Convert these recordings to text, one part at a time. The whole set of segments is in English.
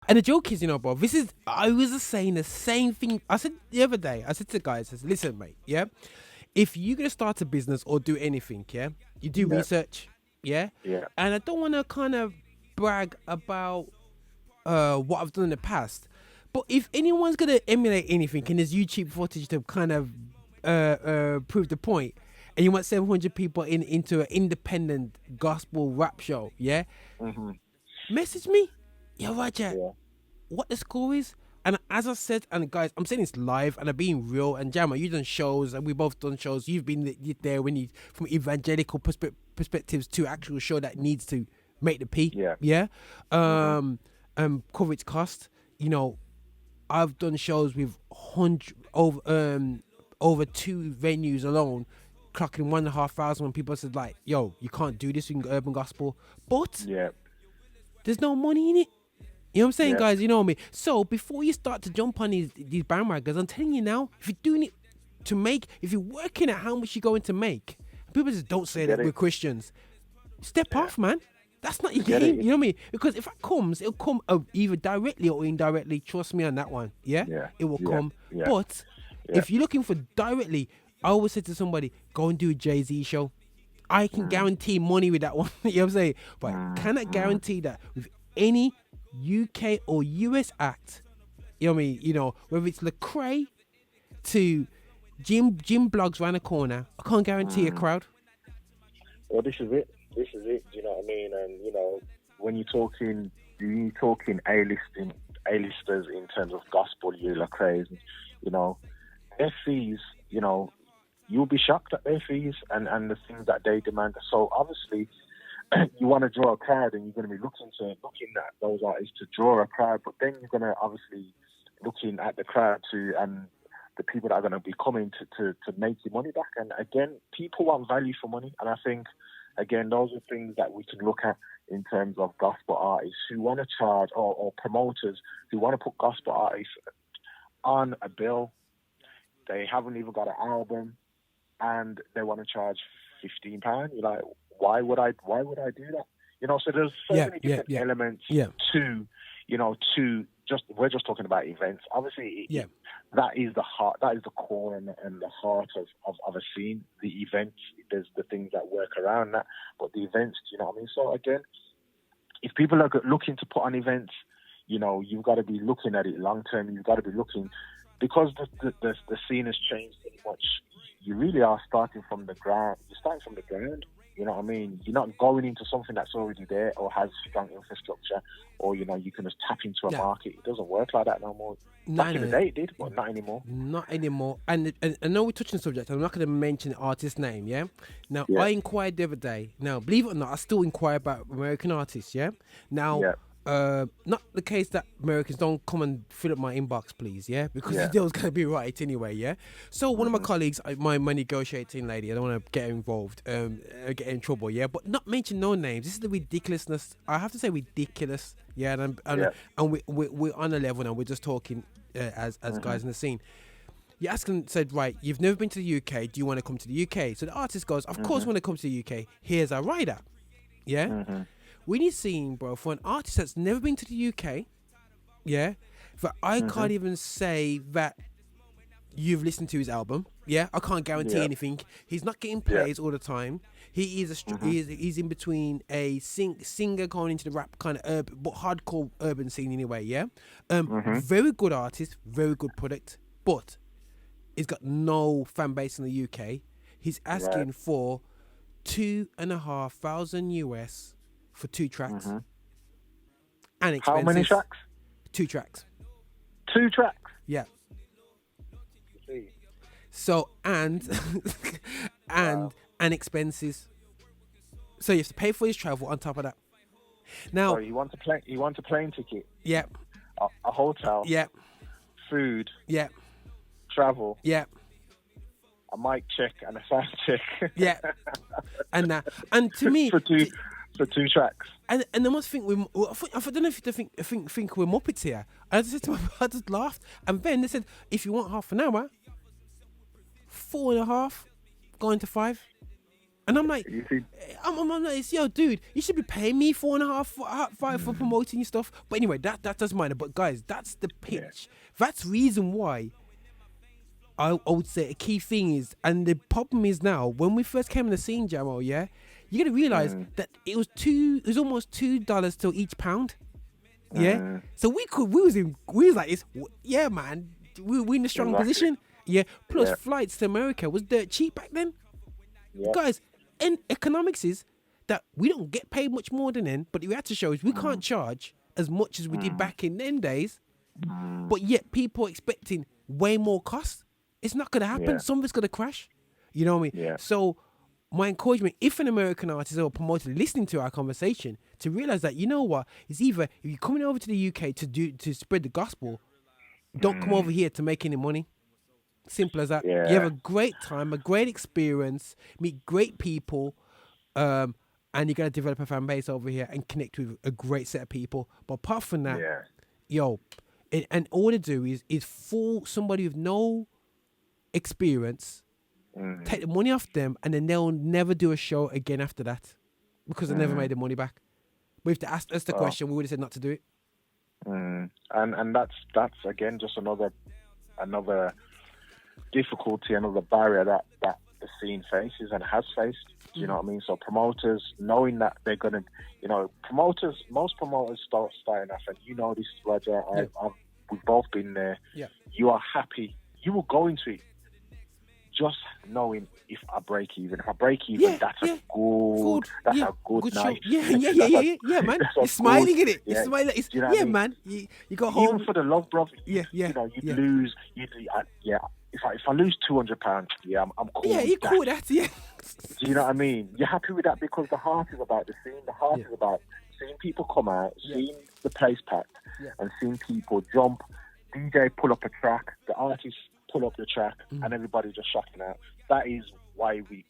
And the joke is, bro, I was just saying the same thing. I said the other day, I said to the guys, I said, listen, mate, yeah, if you're going to start a business or do anything, yeah, you do research, yeah? Yeah. And I don't want to kind of brag about what I've done in the past. But if anyone's going to emulate anything in this YouTube footage to kind of prove the point, and you want 700 people into an independent gospel rap show, yeah? Mm-hmm. Message me. Yo, Roger, Yeah. what the score is. And as I said, and guys, I'm saying it's live and I'm being real. And Jama, you've done shows and we both done shows. You've been there when you, from evangelical perspectives to actual show that needs to make the peak. Yeah. Cover its cost. I've done shows with over 2 venues alone, clocking 1,500 when people said like, yo, you can't do this in urban gospel. But there's no money in it. You know what I'm saying, guys? You know what I mean? So before you start to jump on these bandwagons, I'm telling you now, if you're doing it to make, if you're working at how much you're going to make, people just don't say that we're Christians. Step off, man. That's not your game. You know what I mean? Because if it comes, it'll come either directly or indirectly. Trust me on that one. Yeah? It will come. Yeah. But if you're looking for directly, I always say to somebody, go and do a Jay-Z show. I can guarantee money with that one. You know what I'm saying? But I cannot guarantee that with any UK or US act. You know what I mean? Whether it's Lecrae to Jim Blogs around the corner, I can't guarantee a crowd. Well, this is it. Do you know what I mean? And when you're talking A-listers in terms of gospel, Lecrae, their fees, you'll be shocked at their fees and the things that they demand. So obviously, you want to draw a crowd, and you're going to be looking at those artists to draw a crowd. But then you're going to obviously looking at the crowd and the people that are going to be coming to make your money back. And again, people want value for money, and I think again those are things that we can look at in terms of gospel artists who want to charge, or promoters who want to put gospel artists on a bill. They haven't even got an album, and they want to charge £15. You're like, why would I do that? So there's so many different elements to, we're just talking about events. Obviously, that is the heart, that is the core and the heart of a scene. The events, there's the things that work around that, but the events, you know what I mean? So again, if people are looking to put on events, you've got to be looking at it long term. You've got to be looking, because the scene has changed so much. You really are starting from the ground. You're starting from the ground. You know what I mean? You're not going into something that's already there or has strong infrastructure, or you can just tap into a market. It doesn't work like that no more. Back in the day it did, but not anymore. Not anymore. And I know we're touching the subject. I'm not going to mention the artist's name, yeah? Now, I inquired the other day. Now, believe it or not, I still inquire about American artists, yeah? Now, not the case that Americans don't come and fill up my inbox, please, yeah? Because the deal's going to be right anyway, yeah? So one of my colleagues, my negotiating lady, I don't want to get involved, get in trouble, yeah? But not mention no names. This is the ridiculousness. I have to say ridiculous, yeah? And we're on a level now. We're just talking as guys in the scene. You said, right, you've never been to the UK. Do you want to come to the UK? So the artist goes, of course I want to come to the UK. Here's our rider, yeah? When you're seeing, bro, for an artist that's never been to the UK, yeah, but I can't even say that you've listened to his album, yeah. I can't guarantee anything. He's not getting plays all the time. He is he's in between a singer going into the rap kind of urban, but hardcore urban scene anyway, yeah. Very good artist, very good product, but he's got no fan base in the UK. He's asking for $2,500 US. For 2 tracks. And expenses. How many tracks? 2 tracks. 2 tracks? Yeah. So, and expenses. So you have to pay for his travel on top of that. Now, so you want a plane ticket? Yeah. A hotel? Yeah. Food? Yeah. Travel? Yeah. A mic check and a sound check? Yeah. And to me... For 2 tracks, and they must think I don't know if they think we're Muppets here. I just said to I just laughed, and then they said, if you want half an hour, 4.5, going to 5, And I'm like, I'm like, yo, dude, you should be paying me 4.5, 5 for promoting your stuff. But anyway, that doesn't matter. But guys, that's the pitch. That's reason why I would say a key thing is, and the problem is now, when we first came in the scene, Jamo, yeah, you gotta realize that it was almost $2 to each pound. Yeah. So we was like this, yeah, man. We're in a strong position. Yeah. Plus flights to America was dirt cheap back then. Yeah. Guys, and economics is that we don't get paid much more than then, but the reality show is we can't charge as much as we did back in them days. But yet people are expecting way more costs. It's not going to happen. Yeah. Something's going to crash. You know what I mean? Yeah. So my encouragement, if an American artist or promoter listening to our conversation, to realize that, you know what, it's either if you're coming over to the UK to spread the gospel, don't come over here to make any money. Simple as that. Yeah. You have a great time, a great experience, meet great people, and you're going to develop a fan base over here and connect with a great set of people. But apart from that, and all to do is for somebody with no experience, take the money off them, and then they'll never do a show again after that because they never made the money back. But if they asked us the question, we would have said not to do it. And that's again just another difficulty, another barrier that the scene faces and has faced. Do you know what I mean? So promoters, knowing that they're gonna, most promoters starting off, and you know this, Roger. We've both been there. Yeah. You are happy. You will go into it just knowing if I break even. If I break even, that's a good night. Show. Yeah, man. You're smiling at it. You're smiling. You know what I mean? Man. You got home. Even for the love, bro. You'd lose. If I lose £200, I'm cool. Yeah, you're cool with that. Yeah. Do you know what I mean? You're happy with that because the heart is about the scene. The heart is about seeing people come out, seeing the place packed, and seeing people jump. DJ pull up a track, the artist pull up the track, and everybody just shouting out. That is why we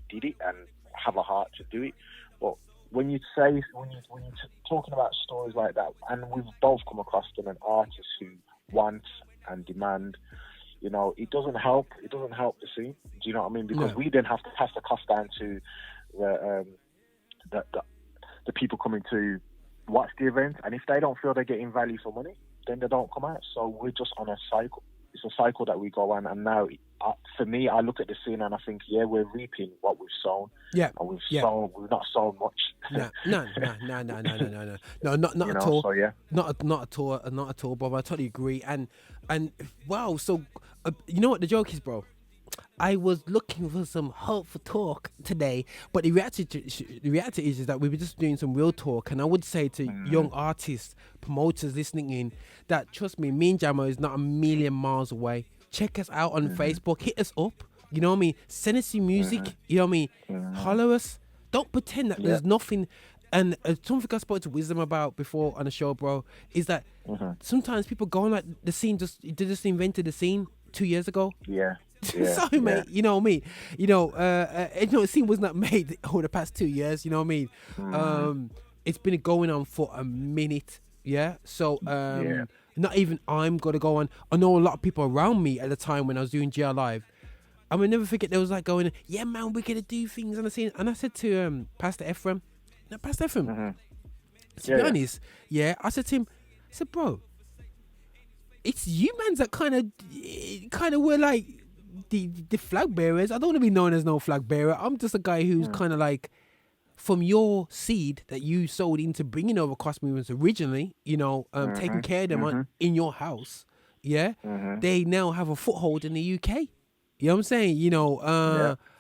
did it and have a heart to do it. But when you're talking about stories like that, and we've both come across them, an artist who wants and demand, it doesn't help. It doesn't help the scene. Do you know what I mean? Because we then have to pass the cost down to the people coming to watch the event, and if they don't feel they're getting value for money, then they don't come out. So we're just on a cycle. It's a cycle that we go on, and now for me, I look at the scene and I think, we're reaping what we've sown. Yeah, and we've not sown much. No, not at all. So, not at all, Bob. I totally agree. And wow, so you know what the joke is, bro? I was looking for some hopeful talk today, but the reality is that we were just doing some real talk. And I would say to young artists, promoters listening in, that trust me, and Jamo is not a million miles away. Check us out on Facebook, hit us up. You know what I mean? Send us your music. You know what I mean? Holler us. Don't pretend that there's nothing. And something I spoke to Wisdom about before on the show, bro, is that sometimes people go on like the scene they just invented the scene 2 years ago. Yeah. Sorry, mate. You know what I mean? The scene was not made over the past 2 years. You know what I mean? It's been going on for a minute. Yeah. So not even I'm gonna go on. I know a lot of people around me at the time when I was doing GR Live. I will never forget. There was like going, yeah, man, we're gonna do things on the scene. And I said to Pastor Ephraim, to be honest, I said to him, bro, it's you mans that kind of were like the flag bearers. I don't want to be known as no flag bearer. I'm just a guy who's kind of like from your seed that you sowed into bringing over cross movements originally, taking care of them in your house. Yeah. They now have a foothold in the UK. You know what I'm saying?